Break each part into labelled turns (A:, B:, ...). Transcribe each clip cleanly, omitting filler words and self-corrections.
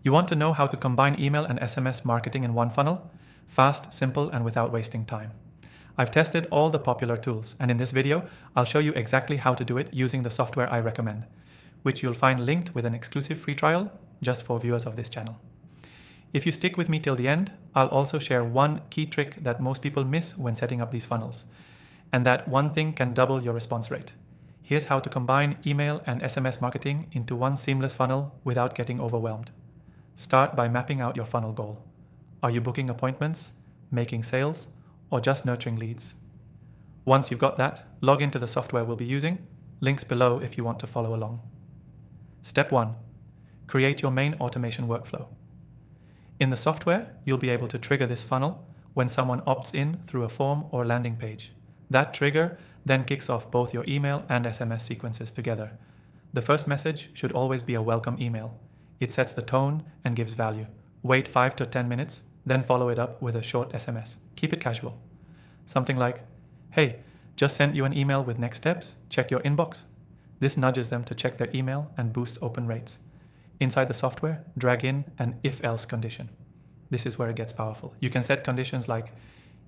A: You want to know how to combine email and SMS marketing in one funnel? Fast, simple, and without wasting time. I've tested all the popular tools, and in this video, I'll show you exactly how to do it using the software I recommend, which you'll find linked with an exclusive free trial just for viewers of this channel. If you stick with me till the end, I'll also share one key trick that most people miss when setting up these funnels, and that one thing can double your response rate. Here's how to combine email and SMS marketing into one seamless funnel without getting overwhelmed. Start by mapping out your funnel goal. Are you booking appointments, making sales, or just nurturing leads? Once you've got that, log into the software we'll be using. Links below if you want to follow along. Step 1. Create your main automation workflow. In the software, you'll be able to trigger this funnel when someone opts in through a form or landing page. That trigger then kicks off both your email and SMS sequences together. The first message should always be a welcome email. It sets the tone and gives value. Wait 5 to 10 minutes, then follow it up with a short SMS. Keep it casual. Something like, "Hey, just sent you an email with next steps. Check your inbox." This nudges them to check their email and boosts open rates. Inside the software, drag in an if-else condition. This is where it gets powerful. You can set conditions like,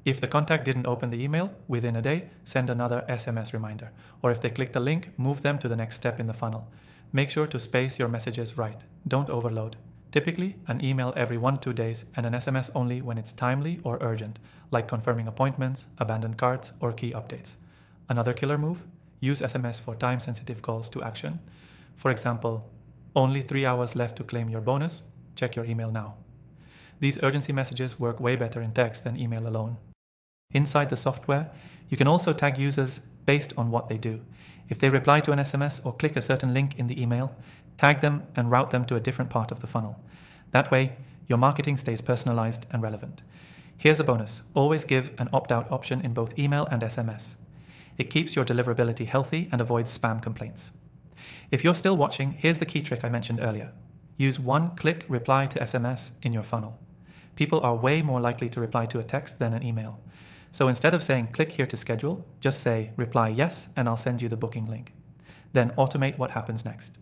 A: if the contact didn't open the email within a day, send another SMS reminder. Or if they clicked a link, move them to the next step in the funnel. Make sure to space your messages right. Don't overload. Typically, an email every 1-2 days and an SMS only when it's timely or urgent, like confirming appointments, abandoned carts, or key updates. Another killer move? Use SMS for time-sensitive calls to action. For example, only 3 hours left to claim your bonus. Check your email now. These urgency messages work way better in text than email alone. Inside the software, you can also tag users based on what they do. If they reply to an SMS or click a certain link in the email, tag them and route them to a different part of the funnel. That way, your marketing stays personalized and relevant. Here's a bonus. Always give an opt-out option in both email and SMS. It keeps your deliverability healthy and avoids spam complaints. If you're still watching, here's the key trick I mentioned earlier. Use one-click reply to SMS in your funnel. People are way more likely to reply to a text than an email. So instead of saying click here to schedule, just say reply yes and I'll send you the booking link. Then automate what happens next.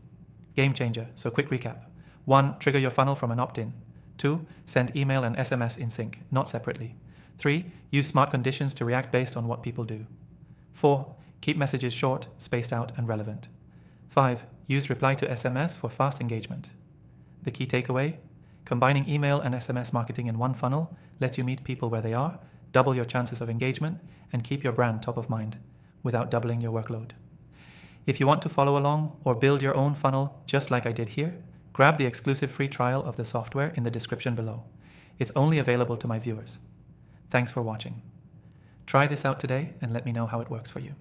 A: Game changer, so quick recap. 1. Trigger your funnel from an opt-in. 2. Send email and SMS in sync, not separately. 3. Use smart conditions to react based on what people do. 4. Keep messages short, spaced out, and relevant. 5. Use reply to SMS for fast engagement. The key takeaway? Combining email and SMS marketing in one funnel lets you meet people where they are, double your chances of engagement, and keep your brand top of mind without doubling your workload. If you want to follow along or build your own funnel just like I did here, grab the exclusive free trial of the software in the description below. It's only available to my viewers. Thanks for watching. Try this out today and let me know how it works for you.